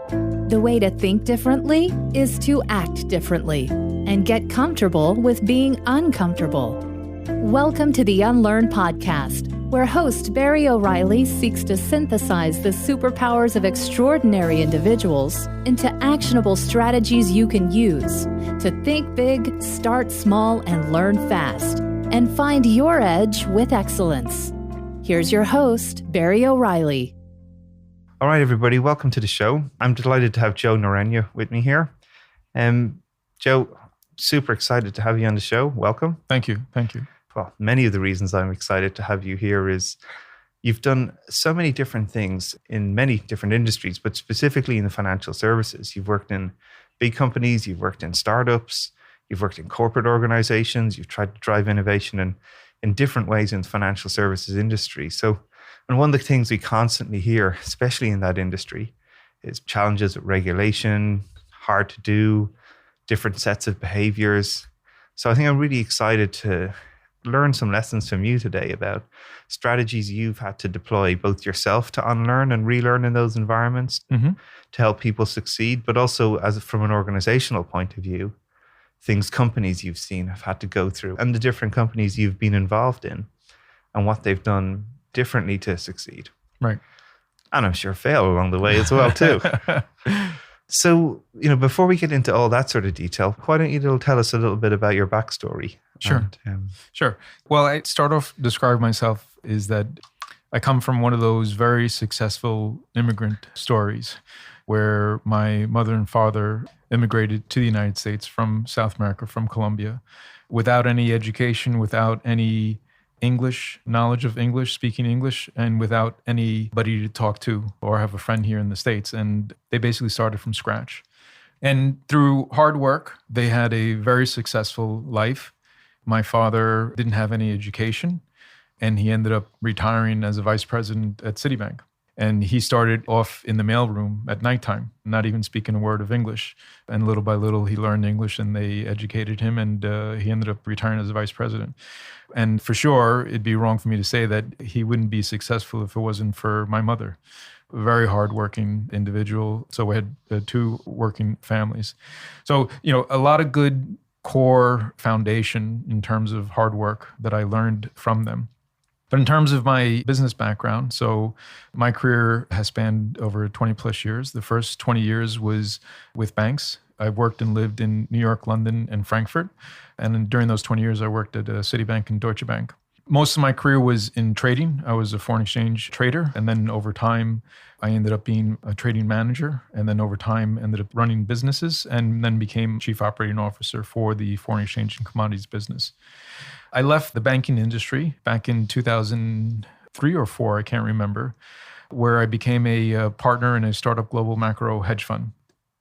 The way to think differently is to act differently and get comfortable with being uncomfortable. Welcome to the Unlearn podcast, where host Barry O'Reilly seeks to synthesize the superpowers of extraordinary individuals into actionable strategies you can use to think big, start small, and learn fast, and find your edge with excellence. Here's your host, Barry O'Reilly. All right, everybody, welcome to the show. I'm delighted to have Joe Norena with me here. Joe, super excited to have you on the show. Welcome. Thank you. Well, many of the reasons I'm excited to have you here is you've done so many different things in many different industries, but specifically in the financial services. You've worked in big companies, you've worked in startups, you've worked in corporate organizations, you've tried to drive innovation in different ways in the financial services industry. And one of the things we constantly hear, especially in that industry, is challenges with regulation, hard to do, different sets of behaviors. So I think I'm really excited to learn some lessons from you today about strategies you've had to deploy both yourself to unlearn and relearn in those environments to help people succeed, but also from an organizational point of view, things companies you've seen have had to go through and the different companies you've been involved in and what they've done differently to succeed. Right. And I'm sure fail along the way as well too. So, before we get into all that sort of detail, why don't you tell us a little bit about your backstory? Sure. Sure. Well, I start off describing myself is that I come from one of those very successful immigrant stories where my mother and father immigrated to the United States from South America, from Colombia, without any education, without any knowledge of English, speaking English, and without anybody to talk to or have a friend here in the States. And they basically started from scratch. And through hard work, they had a very successful life. My father didn't have any education, and he ended up retiring as a vice president at Citibank. And he started off in the mailroom at nighttime, not even speaking a word of English. And little by little, he learned English and they educated him, and he ended up retiring as a vice president. And for sure, it'd be wrong for me to say that he wouldn't be successful if it wasn't for my mother. A very hardworking individual. So we had two working families. So, a lot of good core foundation in terms of hard work that I learned from them. But in terms of my business background, so my career has spanned over 20 plus years. The first 20 years was with banks. I worked and lived in New York, London, and Frankfurt. And during those 20 years, I worked at Citibank and Deutsche Bank. Most of my career was in trading. I was a foreign exchange trader. And then over time, I ended up being a trading manager. And then over time, ended up running businesses and then became chief operating officer for the foreign exchange and commodities business. I left the banking industry back in 2003 or 4, I can't remember, where I became a partner in a startup global macro hedge fund.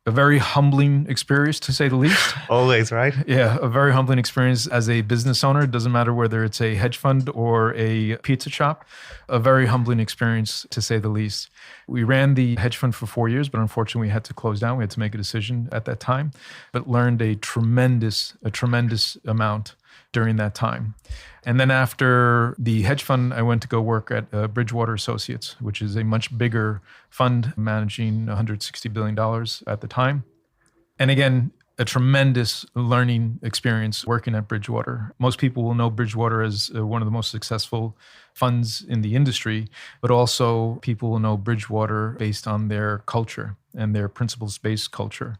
A very humbling experience, to say the least. Always, right? Yeah, a very humbling experience as a business owner. It doesn't matter whether it's a hedge fund or a pizza shop. A very humbling experience, to say the least. We ran the hedge fund for 4 years, but unfortunately we had to close down. We had to make a decision at that time, but learned a tremendous amount during that time. And then after the hedge fund, I went to go work at Bridgewater Associates, which is a much bigger fund managing $160 billion at the time. And again, a tremendous learning experience working at Bridgewater. Most people will know Bridgewater as one of the most successful funds in the industry, but also people will know Bridgewater based on their culture and their principles-based culture.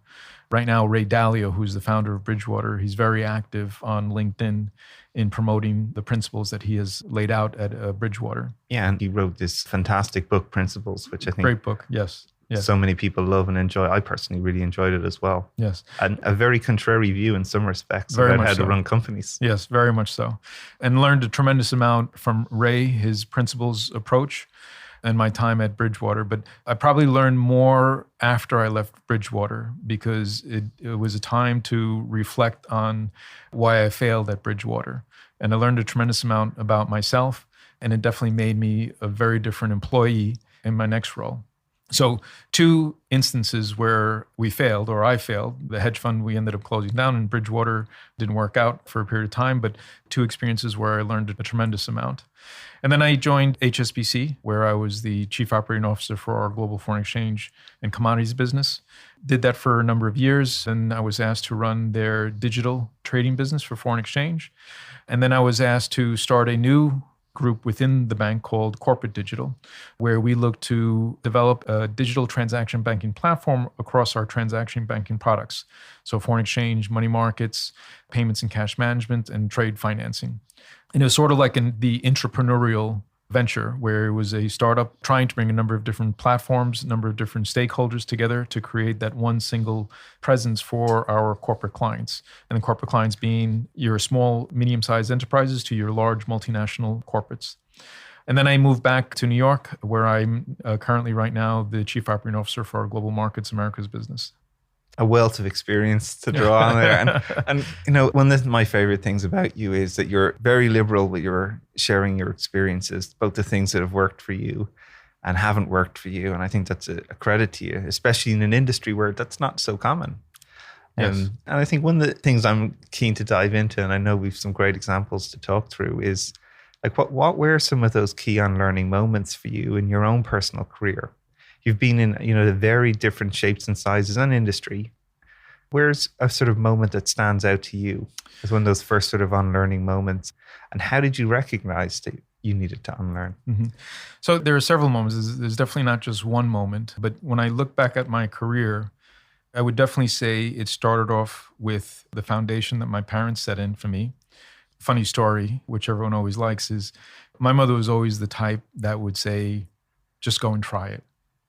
Right now, Ray Dalio, who's the founder of Bridgewater, he's very active on LinkedIn in promoting the principles that he has laid out at Bridgewater. Yeah, and he wrote this fantastic book, Principles, which I think great book, yes. So many people love and enjoy. I personally really enjoyed it as well. Yes. And a very contrary view in some respects about how to run companies. Yes, very much so. And learned a tremendous amount from Ray, his principles approach, and my time at Bridgewater. But I probably learned more after I left Bridgewater because it was a time to reflect on why I failed at Bridgewater. And I learned a tremendous amount about myself, and it definitely made me a very different employee in my next role. So 2 instances where we failed, or I failed. The hedge fund we ended up closing down, and Bridgewater didn't work out for a period of time, but 2 experiences where I learned a tremendous amount. And then I joined HSBC, where I was the chief operating officer for our global foreign exchange and commodities business. Did that for a number of years, and I was asked to run their digital trading business for foreign exchange. And then I was asked to start a new group within the bank called Corporate Digital, where we look to develop a digital transaction banking platform across our transaction banking products. So foreign exchange, money markets, payments and cash management, and trade financing. And it was sort of like the entrepreneurial venture, where it was a startup trying to bring a number of different platforms, a number of different stakeholders together to create that one single presence for our corporate clients. And the corporate clients being your small, medium-sized enterprises to your large multinational corporates. And then I moved back to New York, where I'm currently right now the chief operating officer for our Global Markets Americas business. A wealth of experience to draw on there. And one of my favorite things about you is that you're very liberal with your sharing your experiences, both the things that have worked for you and haven't worked for you. And I think that's a credit to you, especially in an industry where that's not so common. Yes. And I think one of the things I'm keen to dive into, and I know we've some great examples to talk through, is like what were some of those key unlearning moments for you in your own personal career? You've been in, the very different shapes and sizes and industry. Where's a sort of moment that stands out to you as one of those first sort of unlearning moments? And how did you recognize that you needed to unlearn? Mm-hmm. So there are several moments. There's definitely not just one moment. But when I look back at my career, I would definitely say it started off with the foundation that my parents set in for me. Funny story, which everyone always likes, is my mother was always the type that would say, just go and try it.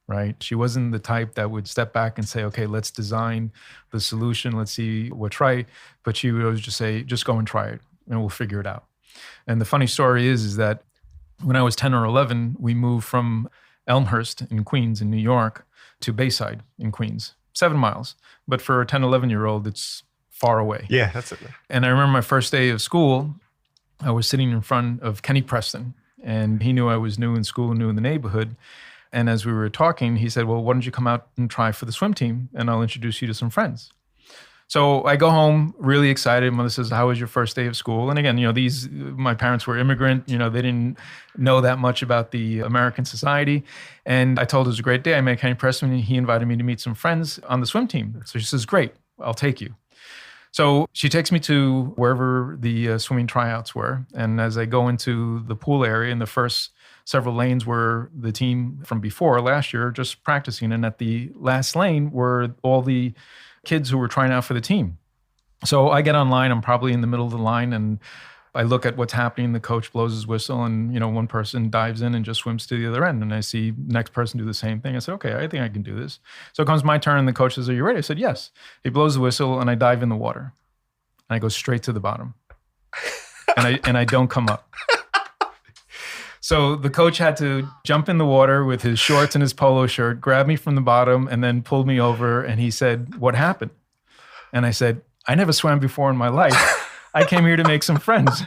Right? She wasn't the type that would step back and say, okay, let's design the solution. Let's see what's right. But she would always just say, just go and try it and we'll figure it out. And the funny story is that when I was 10 or 11, we moved from Elmhurst in Queens in New York to Bayside in Queens, 7 miles. But for a 10, 11-year-old, it's far away. Yeah, that's it. And I remember my first day of school, I was sitting in front of Kenny Preston, and he knew I was new in school, new in the neighborhood. And as we were talking, he said, well, why don't you come out and try for the swim team and I'll introduce you to some friends. So I go home really excited. Mother says, how was your first day of school? And again, my parents were immigrant. They didn't know that much about the American society. And I told her it was a great day. I met Kenny Preston and he invited me to meet some friends on the swim team. So she says, great, I'll take you. So she takes me to wherever the swimming tryouts were. And as I go into the pool area, in the first several lanes were the team from before last year just practicing. And at the last lane were all the kids who were trying out for the team. So I get online, I'm probably in the middle of the line, and I look at what's happening. The coach blows his whistle and, one person dives in and just swims to the other end. And I see the next person do the same thing. I said, okay, I think I can do this. So it comes my turn and the coach says, are you ready? I said, yes. He blows the whistle and I dive in the water. And I go straight to the bottom. and I don't come up. So the coach had to jump in the water with his shorts and his polo shirt, grab me from the bottom, and then pulled me over. And he said, what happened? And I said, I never swam before in my life. I came here to make some friends.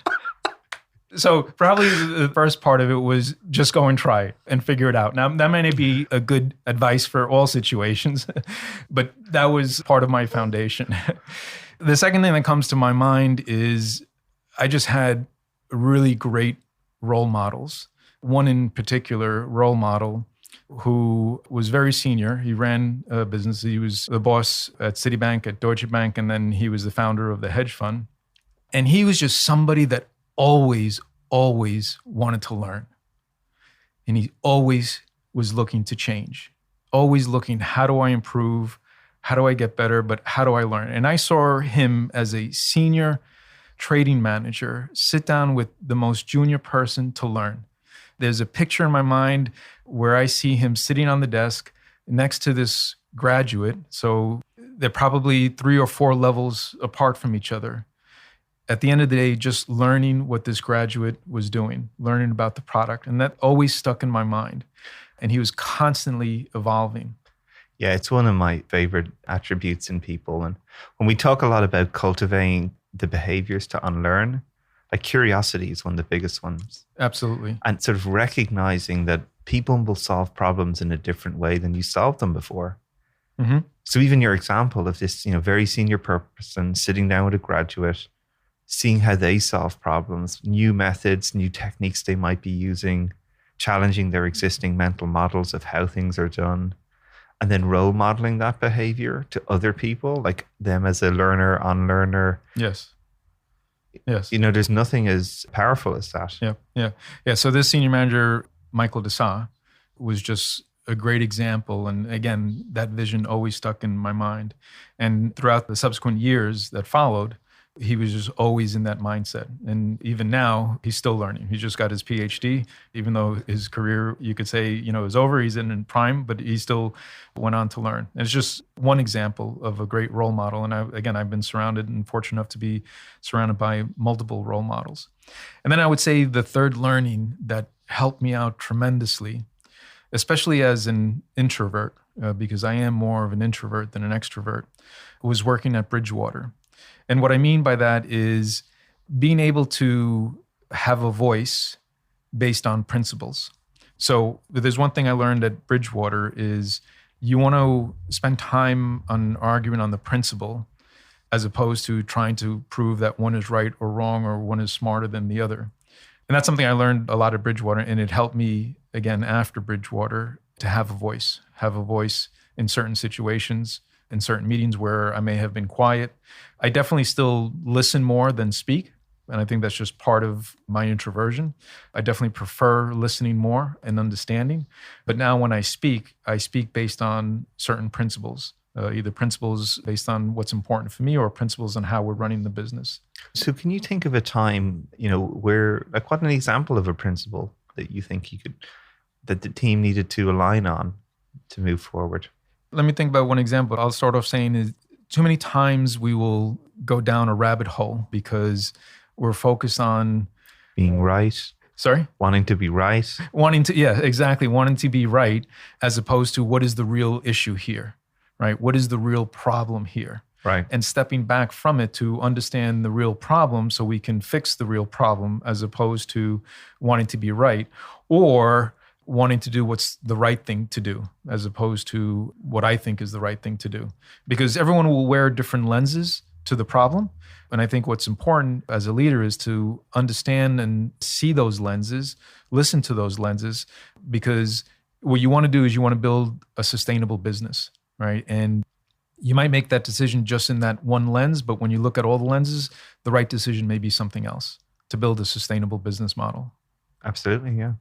So probably the first part of it was just go and try it and figure it out. Now, that may not be a good advice for all situations, but that was part of my foundation. The second thing that comes to my mind is I just had really great role models. One in particular role model who was very senior. He ran a business. He was the boss at Citibank, at Deutsche Bank, and then he was the founder of the hedge fund. And he was just somebody that always wanted to learn. And he always was looking to change, always looking, how do I improve? How do I get better? But how do I learn? And I saw him as a senior trading manager sit down with the most junior person to learn. There's a picture in my mind where I see him sitting on the desk next to this graduate. So they're probably 3 or 4 levels apart from each other. At the end of the day, just learning what this graduate was doing, learning about the product. And that always stuck in my mind. And he was constantly evolving. Yeah, it's one of my favorite attributes in people. And when we talk a lot about cultivating the behaviors to unlearn, like curiosity is one of the biggest ones. Absolutely. And sort of recognizing that people will solve problems in a different way than you solved them before. Mm-hmm. So even your example of this, very senior person sitting down with a graduate, seeing how they solve problems, new methods, new techniques they might be using, challenging their existing mental models of how things are done, and then role modeling that behavior to other people, like them as a learner, unlearner. Yes. Yes. There's nothing as powerful as that. Yeah. So this senior manager, Michael Dessau, was just a great example. And again, that vision always stuck in my mind. And throughout the subsequent years that followed, he was just always in that mindset. And even now, he's still learning. He just got his PhD, even though his career, you could say, is over. He's in prime, but he still went on to learn. And it's just one example of a great role model. And I've been surrounded and fortunate enough to be surrounded by multiple role models. And then I would say the third learning that helped me out tremendously, especially as an introvert, because I am more of an introvert than an extrovert, was working at Bridgewater. And what I mean by that is being able to have a voice based on principles. So there's one thing I learned at Bridgewater is you want to spend time on arguing on the principle as opposed to trying to prove that one is right or wrong or one is smarter than the other. And that's something I learned a lot at Bridgewater, and it helped me, again, after Bridgewater, to have a voice in certain situations, in certain meetings where I may have been quiet. I definitely still listen more than speak. And I think that's just part of my introversion. I definitely prefer listening more and understanding. But now when I speak based on certain principles, either principles based on what's important for me or principles on how we're running the business. So can you think of a time, where, what an example of a principle that you think that the team needed to align on to move forward? Let me think about one example. I'll start off saying is too many times we will go down a rabbit hole because we're focused on being right. Sorry? Wanting to be right. Wanting to be right, as opposed to what is the real issue here, right? What is the real problem here? Right. And stepping back from it to understand the real problem so we can fix the real problem, as opposed to wanting to be right or wanting to do what's the right thing to do, as opposed to what I think is the right thing to do. Because everyone will wear different lenses to the problem. And I think what's important as a leader is to understand and see those lenses, listen to those lenses, because what you want to do is you want to build a sustainable business, right? And you might make that decision just in that one lens, but when you look at all the lenses, the right decision may be something else to build a sustainable business model. Absolutely, yeah.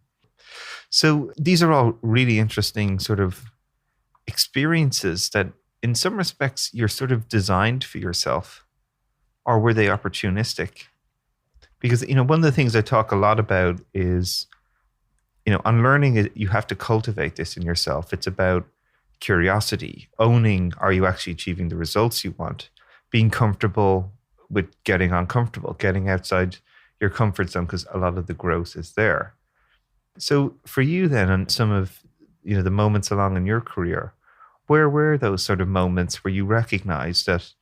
So these are all really interesting sort of experiences that in some respects you're sort of designed for yourself, or were they opportunistic? Because, one of the things I talk a lot about is, unlearning, you have to cultivate this in yourself. It's about curiosity, owning, are you actually achieving the results you want? Being comfortable with getting uncomfortable, getting outside your comfort zone, because a lot of the growth is there. So for you then, on some of the moments along in your career, where were those sort of moments where you recognized that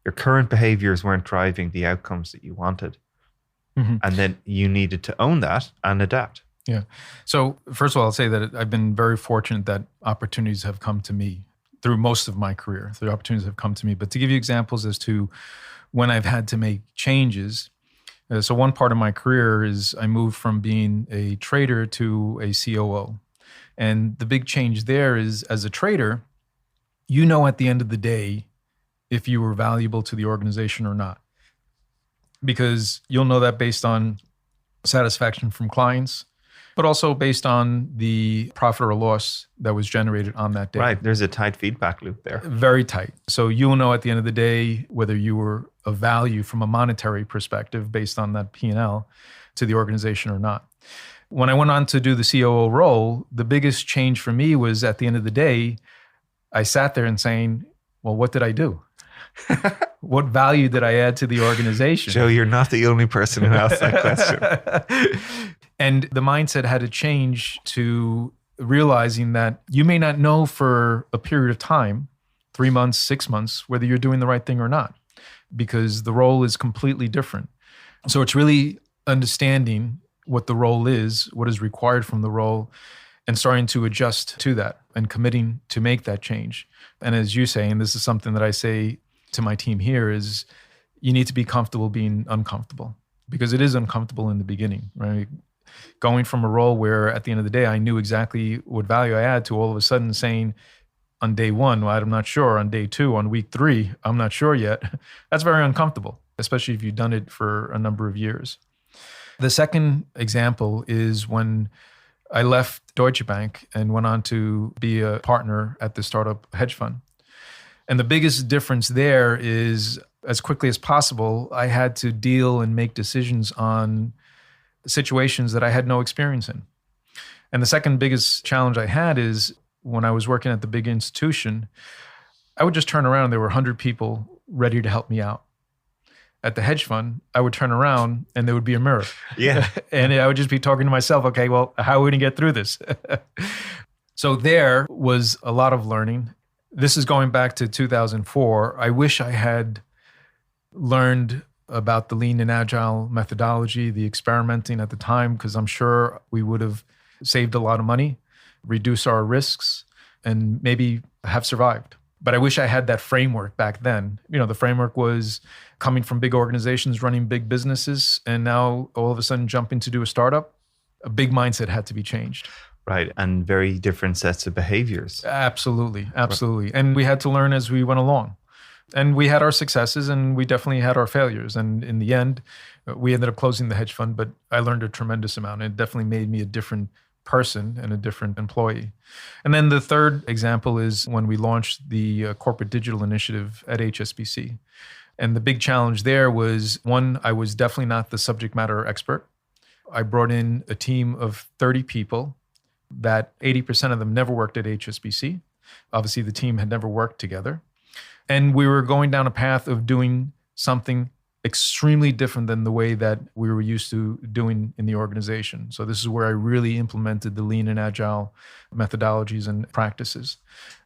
your current behaviors weren't driving the outcomes that you wanted, and then you needed to own that and adapt? Yeah. So first of all, I'll say that I've been very fortunate that opportunities have come to me through most of my career. The opportunities have come to me. But to give you examples as to when I've had to make changes, so one part of my career is I moved from being a trader to a COO. And the big change there is, as a trader, at the end of the day, if you were valuable to the organization or not. Because you'll know that based on satisfaction from clients, but also based on the profit or loss that was generated on that day. Right. There's a tight feedback loop there. Very tight. So you'll know at the end of the day whether you were of value from a monetary perspective based on that P&L to the organization or not. When I went on to do the COO role, the biggest change for me was at the end of the day, I sat there and saying, well, what did I do? What value did I add to the organization? Joe, you're not the only person who asked that question. And the mindset had to change to realizing that you may not know for a period of time, 3 months, 6 months, whether you're doing the right thing or not, because the role is completely different. So it's really understanding what the role is, what is required from the role, and starting to adjust to that and committing to make that change. And as you say, and this is something that I say to my team here, is you need to be comfortable being uncomfortable, because it is uncomfortable in the beginning, right? Going from a role where at the end of the day, I knew exactly what value I had, to all of a sudden saying on day one, well, I'm not sure, on day two, on week 3, I'm not sure yet. That's very uncomfortable, especially if you've done it for a number of years. The second example is when I left Deutsche Bank and went on to be a partner at the startup hedge fund. And the biggest difference there is, as quickly as possible, I had to deal and make decisions on situations that I had no experience in. And the second biggest challenge I had is when I was working at the big institution, I would just turn around and there were 100 people ready to help me out. At the hedge fund, I would turn around and there would be a mirror. Yeah. And I would just be talking to myself, okay, well, how are we going to get through this? So there was a lot of learning. This is going back to 2004. I wish I had learned about the lean and agile methodology, the experimenting at the time, because I'm sure we would have saved a lot of money, reduced our risks, and maybe have survived. But I wish I had that framework back then. The framework was coming from big organizations, running big businesses, and now all of a sudden jumping to do a startup. A big mindset had to be changed. Right. And very different sets of behaviors. Absolutely. Absolutely. And we had to learn as we went along. And we had our successes and we definitely had our failures. And in the end, we ended up closing the hedge fund, but I learned a tremendous amount. It definitely made me a different person and a different employee. And then the third example is when we launched the corporate digital initiative at HSBC. And the big challenge there was, one, I was definitely not the subject matter expert. I brought in a team of 30 people that 80% of them never worked at HSBC. Obviously, the team had never worked together. And we were going down a path of doing something extremely different than the way that we were used to doing in the organization. So this is where I really implemented the lean and agile methodologies and practices,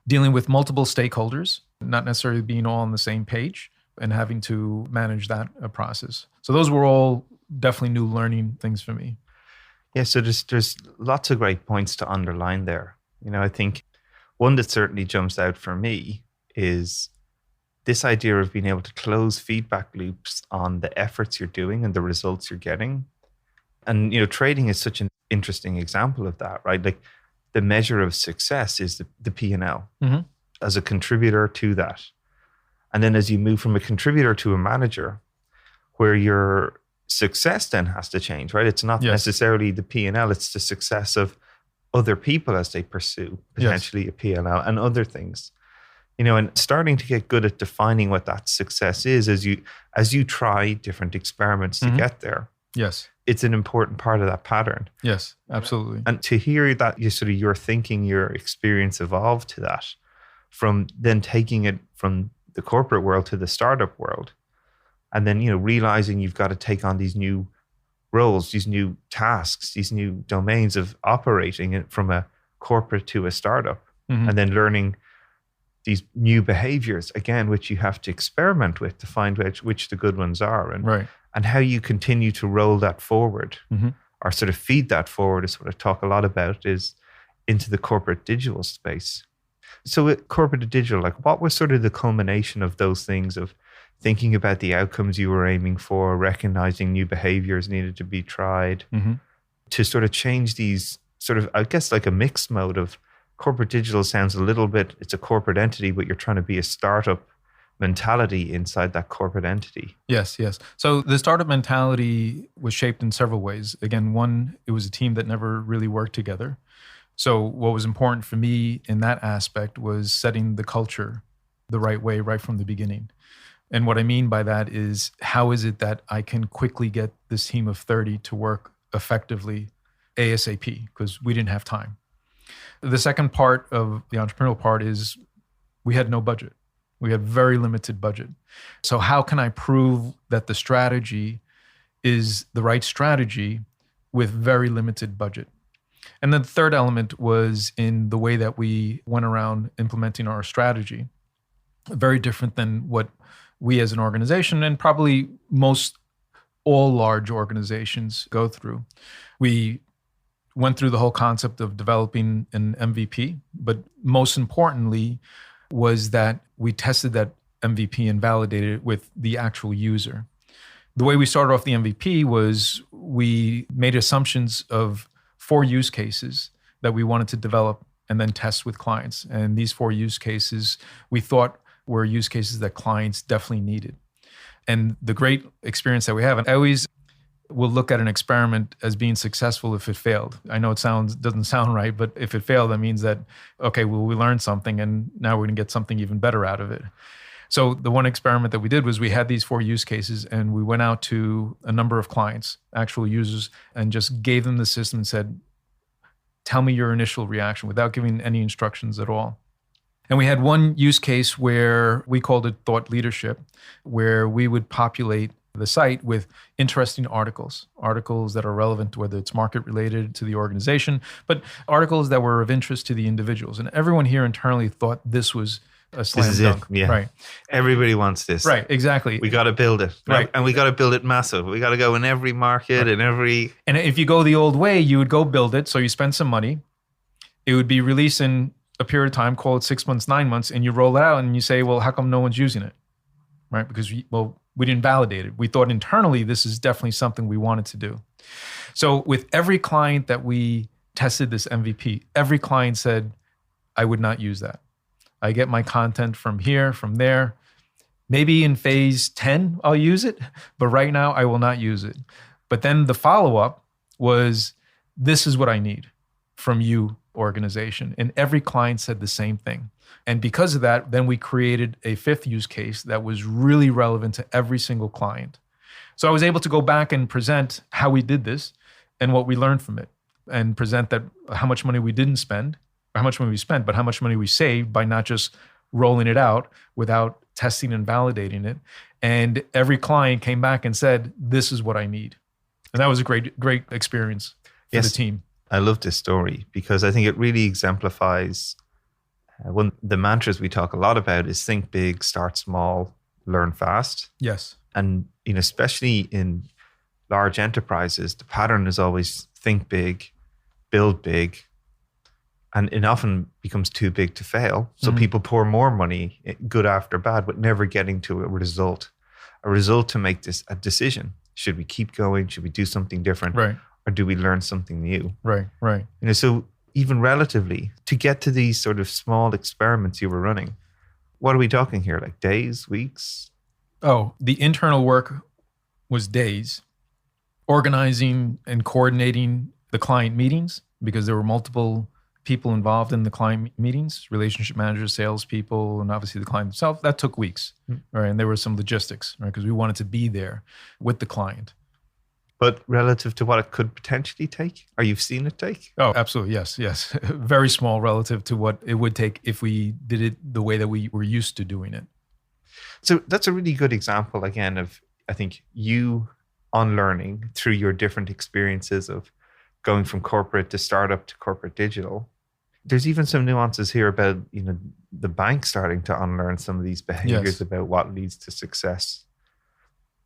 dealing with multiple stakeholders, not necessarily being all on the same page, and having to manage that process. So those were all definitely new learning things for me. Yeah, so there's lots of great points to underline there. I think one that certainly jumps out for me is this idea of being able to close feedback loops on the efforts you're doing and the results you're getting. And, trading is such an interesting example of that, right? Like the measure of success is the P&L as a contributor to that. And then as you move from a contributor to a manager, where your success then has to change, right? It's not necessarily the P&L, it's the success of other people as they pursue potentially a P&L and other things. And starting to get good at defining what that success is as you try different experiments to get there. Yes. It's an important part of that pattern. Yes, absolutely. And to hear that your thinking, your experience evolved to that, from then taking it from the corporate world to the startup world, and then, realizing you've got to take on these new roles, these new tasks, these new domains of operating it from a corporate to a startup, and then learning these new behaviors, again, which you have to experiment with to find which the good ones are, and how you continue to roll that forward or sort of feed that forward is what I talk a lot about, is into the corporate digital space. So with corporate digital, like what was sort of the culmination of those things, of thinking about the outcomes you were aiming for, recognizing new behaviors needed to be tried, to sort of change these sort of, I guess, like a mixed mode of corporate digital sounds a little bit, it's a corporate entity, but you're trying to be a startup mentality inside that corporate entity. Yes. So the startup mentality was shaped in several ways. Again, one, it was a team that never really worked together. So what was important for me in that aspect was setting the culture the right way right from the beginning. And what I mean by that is, how is it that I can quickly get this team of 30 to work effectively ASAP? Because we didn't have time. The second part of the entrepreneurial part is we had no budget. We had very limited budget. So how can I prove that the strategy is the right strategy with very limited budget? And then the third element was in the way that we went around implementing our strategy. Very different than what we as an organization, and probably all large organizations, go through. We went through the whole concept of developing an MVP, but most importantly was that we tested that MVP and validated it with the actual user. The way we started off the MVP was we made assumptions of 4 use cases that we wanted to develop and then test with clients. And these 4 use cases we thought were use cases that clients definitely needed. And the great experience that we have, and I always will look at an experiment as being successful if it failed. I know it doesn't sound right, but if it failed, that means that, okay, well, we learned something and now we're going to get something even better out of it. So the one experiment that we did was we had these 4 use cases and we went out to a number of clients, actual users, and just gave them the system and said, tell me your initial reaction without giving any instructions at all. And we had one use case where we called it thought leadership, where we would populate the site with interesting articles that are relevant, whether it's market related to the organization, but articles that were of interest to the individuals. And everyone here internally thought this was a slam dunk. It. Yeah. Right. Everybody wants this. Right. Exactly. We got to build it. Right. And we got to build it massive. We got to go in every market and every. And if you go the old way, you would go build it. So you spend some money. It would be released in a period of time, call it 6 months, 9 months, and you roll it out and you say, well, how come no one's using it? Right. Because we didn't validate it. We thought internally, this is definitely something we wanted to do. So with every client that we tested this MVP, every client said, I would not use that. I get my content from here, from there. Maybe in phase 10, I'll use it, but right now I will not use it. But then the follow-up was, this is what I need from you, organization. And every client said the same thing. And because of that, then we created a 5th use case that was really relevant to every single client. So I was able to go back and present how we did this and what we learned from it, and present that how much money we didn't spend, or how much money we spent, but how much money we saved by not just rolling it out without testing and validating it. And every client came back and said, this is what I need. And that was a great experience for the team. I love this story because I think it really exemplifies one of the mantras we talk a lot about is think big, start small, learn fast. Yes. And especially in large enterprises, the pattern is always think big, build big, and it often becomes too big to fail. So people pour more money, good after bad, but never getting to a result to make this a decision. Should we keep going? Should we do something different? Right. Or do we learn something new? Right. So even relatively, to get to these sort of small experiments you were running, what are we talking here? Like days, weeks? Oh, the internal work was days. Organizing and coordinating the client meetings, because there were multiple people involved in the client meetings, relationship managers, salespeople, and obviously the client himself. That took weeks, right? And there was some logistics, right? Because we wanted to be there with the client. But relative to what it could potentially take, or you've seen it take? Oh, absolutely. Yes. Very small relative to what it would take if we did it the way that we were used to doing it. So that's a really good example, again, of, I think, you unlearning through your different experiences of going from corporate to startup to corporate digital. There's even some nuances here about, the bank starting to unlearn some of these behaviors about what leads to success.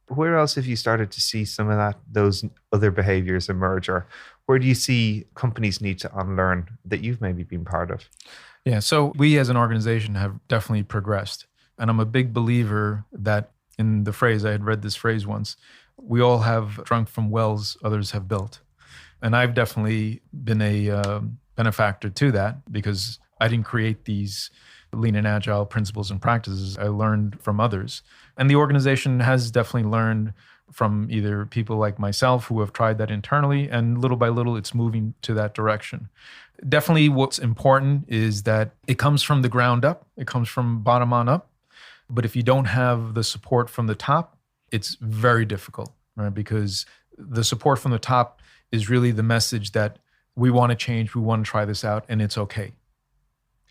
Where else have you started to see some of those other behaviors emerge, or where do you see companies need to unlearn that you've maybe been part of? Yeah, so we as an organization have definitely progressed. And I'm a big believer that in the phrase, I had read this phrase once, we all have drunk from wells others have built. And I've definitely been a benefactor to that, because I didn't create these lean and agile principles and practices. I learned from others. And the organization has definitely learned from either people like myself who have tried that internally, and little by little, it's moving to that direction. Definitely what's important is that it comes from the ground up. It comes from bottom on up. But if you don't have the support from the top, it's very difficult, right? Because the support from the top is really the message that we want to change, we want to try this out, and it's okay.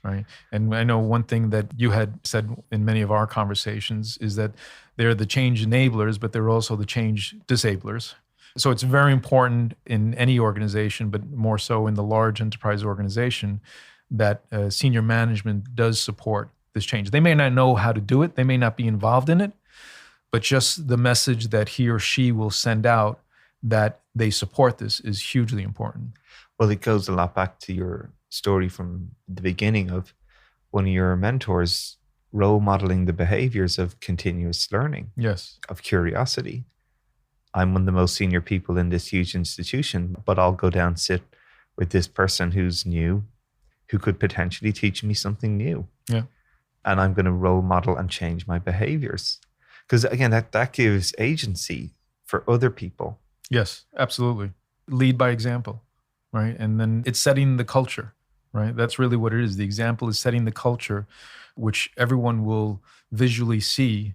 Right. And I know one thing that you had said in many of our conversations is that they're the change enablers, but they're also the change disablers. So it's very important in any organization, but more so in the large enterprise organization, that senior management does support this change. They may not know how to do it. They may not be involved in it, but just the message that he or she will send out that they support this is hugely important. Well, it goes a lot back to your story from the beginning of one of your mentors role modeling the behaviors of continuous learning, Yes. of curiosity. I'm one of the most senior people in this huge institution, but I'll go down, sit with this person who's new, who could potentially teach me something new. Yeah. And I'm going to role model and change my behaviors. Because again, that gives agency for other people. Yes, absolutely. Lead by example, right? And then it's setting the culture, right? That's really what it is. The example is setting the culture, which everyone will visually see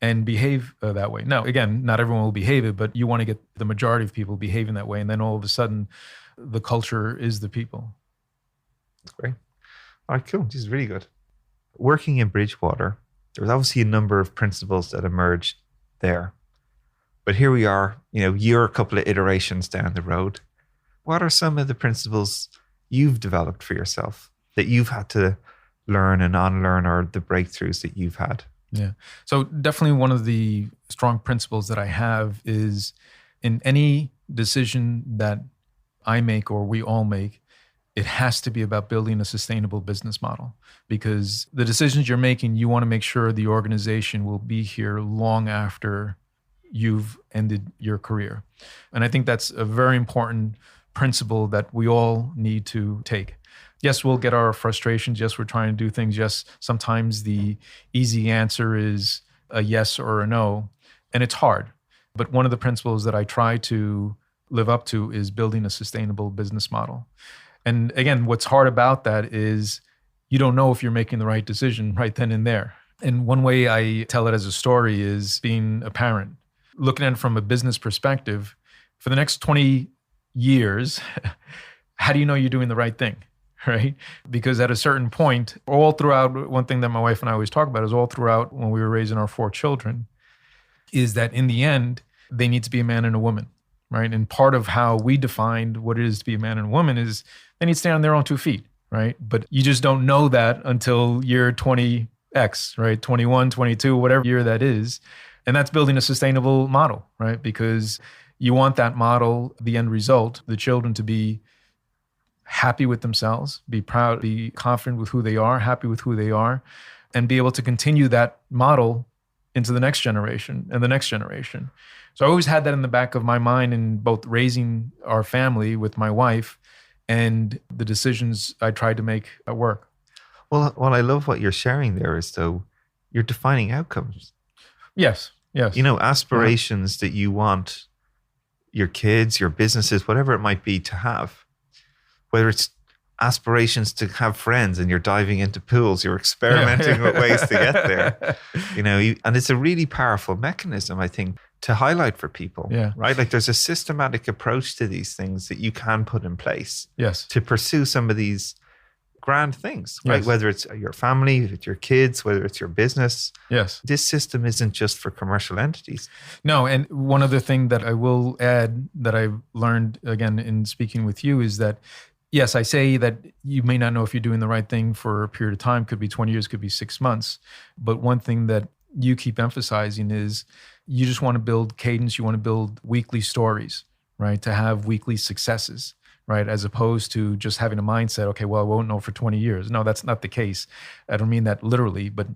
and behave that way. Now, again, not everyone will behave it, but you want to get the majority of people behaving that way. And then all of a sudden, the culture is the people. That's great. All right, cool. This is really good. Working in Bridgewater, there was obviously a number of principles that emerged there. But here we are, you're a couple of iterations down the road. What are some of the principles you've developed for yourself that you've had to learn and unlearn, or the breakthroughs that you've had? Yeah. So definitely one of the strong principles that I have is in any decision that I make or we all make, it has to be about building a sustainable business model, because the decisions you're making, you want to make sure the organization will be here long after you've ended your career. And I think that's a very important principle that we all need to take. Yes, we'll get our frustrations. Yes, we're trying to do things. Yes, sometimes the easy answer is a yes or a no, and it's hard. But one of the principles that I try to live up to is building a sustainable business model. And again, what's hard about that is you don't know if you're making the right decision right then and there. And one way I tell it as a story is being a parent. Looking at it from a business perspective, for the next 20 years, how do you know you're doing the right thing? Right? Because at a certain point, all throughout, one thing that my wife and I always talk about is all throughout when we were raising our 4 children, is that in the end, they need to be a man and a woman, right? And part of how we defined what it is to be a man and a woman is they need to stand on their own 2 feet, right? But you just don't know that until year 20X, right? 21, 22, whatever year that is. And that's building a sustainable model, right? Because you want that model, the end result, the children to be happy with themselves, be proud, be confident with who they are, happy with who they are, and be able to continue that model into the next generation and the next generation. So I always had that in the back of my mind in both raising our family with my wife and the decisions I tried to make at work. Well, I love what you're sharing there is, though, you're defining outcomes. Yes. Aspirations that you want your kids, your businesses, whatever it might be, to have. Whether it's aspirations to have friends and you're diving into pools, you're experimenting with ways to get there. And it's a really powerful mechanism, I think, to highlight for people. Yeah. Right? Like there's a systematic approach to these things that you can put in place. Yes. To pursue some of these grand things, right? Yes. Whether it's your family, with your kids, whether it's your business. Yes. This system isn't just for commercial entities. No, and one other thing that I will add that I've learned, again, in speaking with you is that, yes, I say that you may not know if you're doing the right thing for a period of time, could be 20 years, could be 6 months. But one thing that you keep emphasizing is you just want to build cadence, you want to build weekly stories, right? To have weekly successes, right? As opposed to just having a mindset, okay, well, I won't know for 20 years. No, that's not the case. I don't mean that literally, but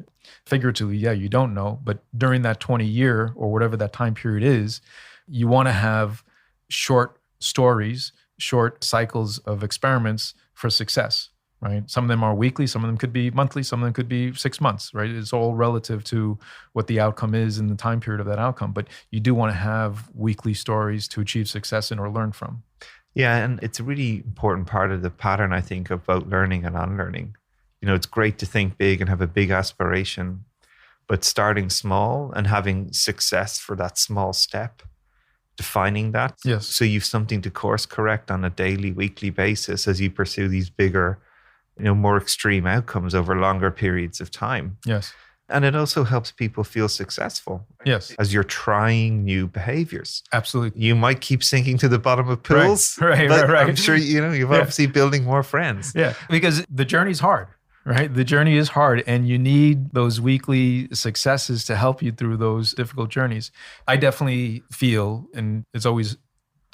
figuratively, yeah, you don't know. But during that 20-year or whatever that time period is, you want to have short stories, short cycles of experiments for success, right? Some of them are weekly, some of them could be monthly, some of them could be 6 months, right? It's all relative to what the outcome is and the time period of that outcome. But you do want to have weekly stories to achieve success in or learn from. Yeah, and it's a really important part of the pattern, I think, of both learning and unlearning. It's great to think big and have a big aspiration, but starting small and having success for that small step, defining that. Yes. So you've something to course correct on a daily, weekly basis as you pursue these bigger, more extreme outcomes over longer periods of time. Yes. And it also helps people feel successful. Yes. As you're trying new behaviors. Absolutely. You might keep sinking to the bottom of pools. Right. I'm sure, you're obviously building more friends. Yeah. Because the journey's hard, right? The journey is hard and you need those weekly successes to help you through those difficult journeys. I definitely feel, and it's always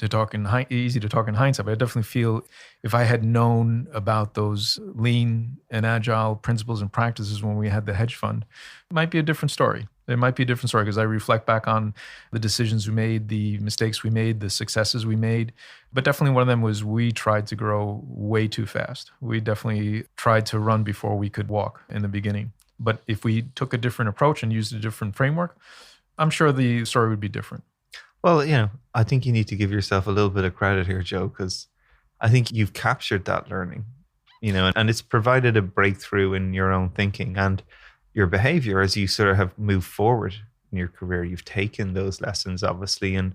easy to talk in hindsight, but I definitely feel if I had known about those lean and agile principles and practices when we had the hedge fund, it might be a different story. It might be a different story because I reflect back on the decisions we made, the mistakes we made, the successes we made. But definitely one of them was we tried to grow way too fast. We definitely tried to run before we could walk in the beginning. But if we took a different approach and used a different framework, I'm sure the story would be different. Well, I think you need to give yourself a little bit of credit here, Joe, because I think you've captured that learning, and it's provided a breakthrough in your own thinking and your behavior as you sort of have moved forward in your career. You've taken those lessons, obviously, and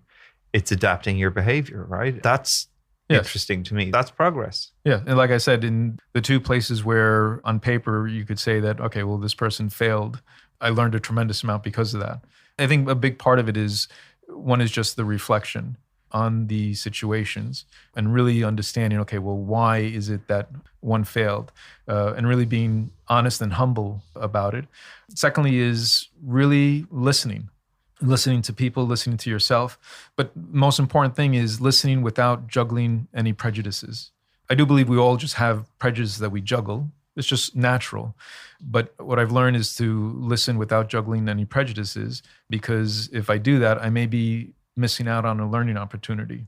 it's adapting your behavior, right? That's interesting to me. That's progress. Yeah. And like I said, in the two places where on paper you could say that, okay, well, this person failed, I learned a tremendous amount because of that. I think a big part of it is, one is just the reflection on the situations and really understanding, okay, well, why is it that one failed? And really being honest and humble about it. Secondly is really listening to people, listening to yourself. But most important thing is listening without juggling any prejudices. I do believe we all just have prejudices that we juggle. It's just natural. But what I've learned is to listen without juggling any prejudices, because if I do that, I may be missing out on a learning opportunity.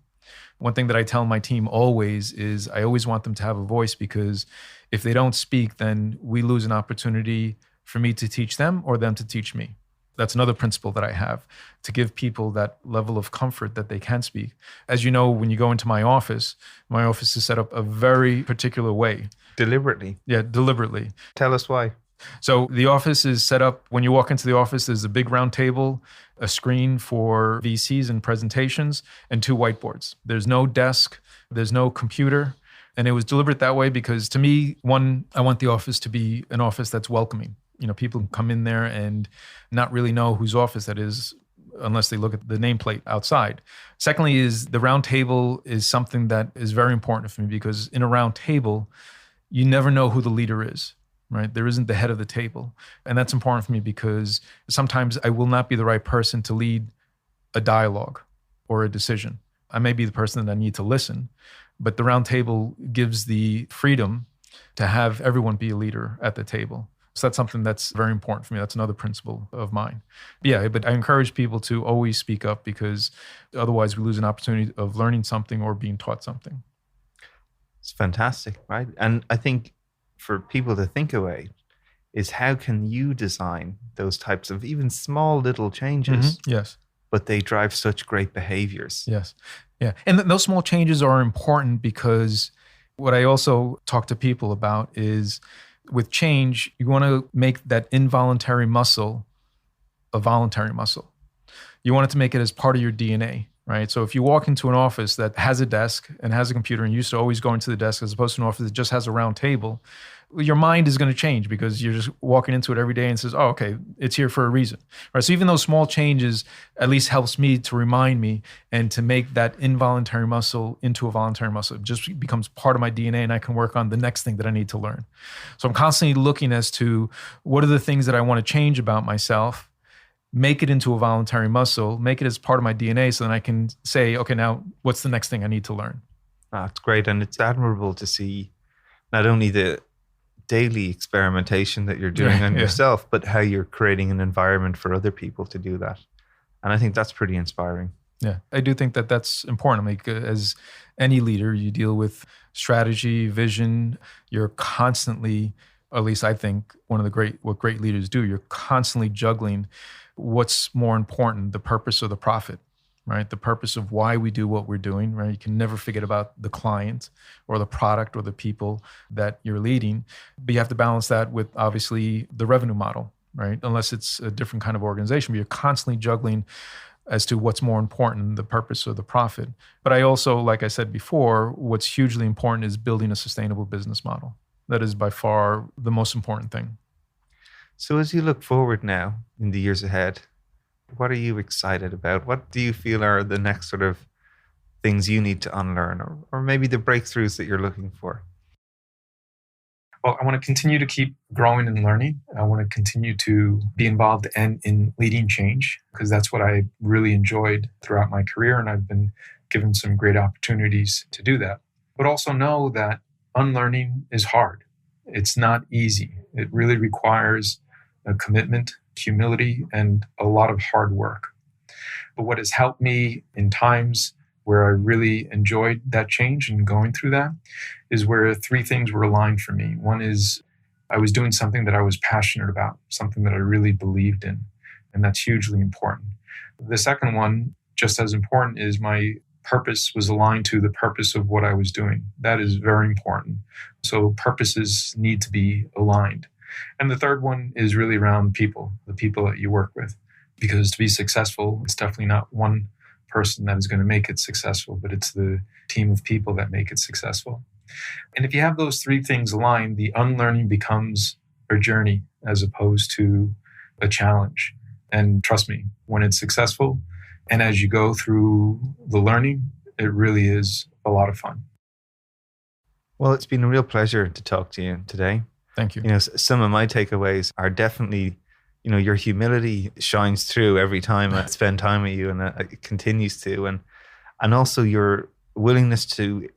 One thing that I tell my team always is I always want them to have a voice, because if they don't speak, then we lose an opportunity for me to teach them or them to teach me. That's another principle that I have, to give people that level of comfort that they can speak. As you know, when you go into my office is set up a very particular way. Deliberately? Yeah, deliberately. Tell us why. So the office is set up, when you walk into the office, there's a big round table, a screen for VCs and presentations, and 2 whiteboards. There's no desk, there's no computer. And it was deliberate that way because, to me, one, I want the office to be an office that's welcoming. People can come in there and not really know whose office that is unless they look at the nameplate outside. Secondly is the round table is something that is very important for me, because in a round table, you never know who the leader is, right? There isn't the head of the table. And that's important for me because sometimes I will not be the right person to lead a dialogue or a decision. I may be the person that I need to listen, but the round table gives the freedom to have everyone be a leader at the table. So that's something that's very important for me. That's another principle of mine. But I encourage people to always speak up, because otherwise we lose an opportunity of learning something or being taught something. It's fantastic, right? And I think for people to think away is, how can you design those types of even small little changes? Mm-hmm. Yes. But they drive such great behaviors. Yes. Yeah. And those small changes are important, because what I also talk to people about is, with change, you want to make that involuntary muscle a voluntary muscle. You want it to make it as part of your DNA, right? So if you walk into an office that has a desk and has a computer, and you used to always go into the desk as opposed to an office that just has a round table, your mind is going to change, because you're just walking into it every day and says, oh, okay, it's here for a reason, right? So even those small changes at least helps me to remind me and to make that involuntary muscle into a voluntary muscle. It just becomes part of my DNA, and I can work on the next thing that I need to learn. So I'm constantly looking as to what are the things that I want to change about myself, make it into a voluntary muscle, make it as part of my DNA, so then I can say, okay, now what's the next thing I need to learn? It's great. And it's admirable to see not only the daily experimentation that you're doing on yourself, but how you're creating an environment for other people to do that. And I think that's pretty inspiring. Yeah, I do think that that's important. Like, as any leader, you deal with strategy, vision. You're constantly, at least I think, what great leaders do, you're constantly juggling what's more important, the purpose or the profit. Right? The purpose of why we do what we're doing, right? You can never forget about the client or the product or the people that you're leading, but you have to balance that with, obviously, the revenue model, right? Unless it's a different kind of organization, but you're constantly juggling as to what's more important, the purpose or the profit. But I also, like I said before, what's hugely important is building a sustainable business model. That is by far the most important thing. So as you look forward now in the years ahead, what are you excited about? What do you feel are the next sort of things you need to unlearn, or maybe the breakthroughs that you're looking for? Well, I want to continue to keep growing and learning. I want to continue to be involved in leading change, because that's what I really enjoyed throughout my career. And I've been given some great opportunities to do that. But also know that unlearning is hard. It's not easy. It really requires a commitment, humility, and a lot of hard work. But what has helped me in times where I really enjoyed that change and going through that is where three things were aligned for me. One is I was doing something that I was passionate about, something that I really believed in, and that's hugely important. The second one, just as important, is my purpose was aligned to the purpose of what I was doing. That is very important. So purposes need to be aligned. And the third one is really around people, the people that you work with. Because to be successful, it's definitely not one person that is going to make it successful, but it's the team of people that make it successful. And if you have those three things aligned, the unlearning becomes a journey as opposed to a challenge. And trust me, when it's successful, and as you go through the learning, it really is a lot of fun. Well, it's been a real pleasure to talk to you today. Thank you. Some of my takeaways are definitely, your humility shines through every time I spend time with you, and it continues to. And also your willingness to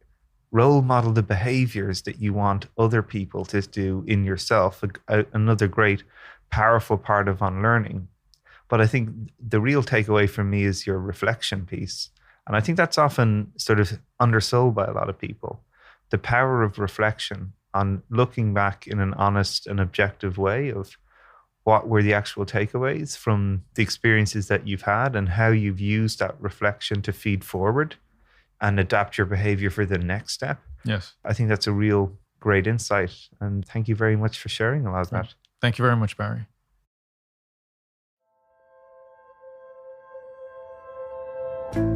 role model the behaviors that you want other people to do in yourself. Another great, powerful part of unlearning. But I think the real takeaway for me is your reflection piece. And I think that's often sort of undersold by a lot of people. The power of reflection on looking back in an honest and objective way of what were the actual takeaways from the experiences that you've had and how you've used that reflection to feed forward and adapt your behavior for the next step. Yes. I think that's a real great insight. And thank you very much for sharing a lot of that. Thank you very much, Barry.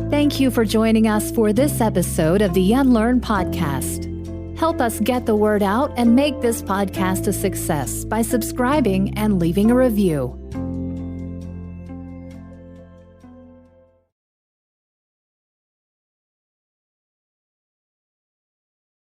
Thank you for joining us for this episode of the Unlearn podcast. Help us get the word out and make this podcast a success by subscribing and leaving a review.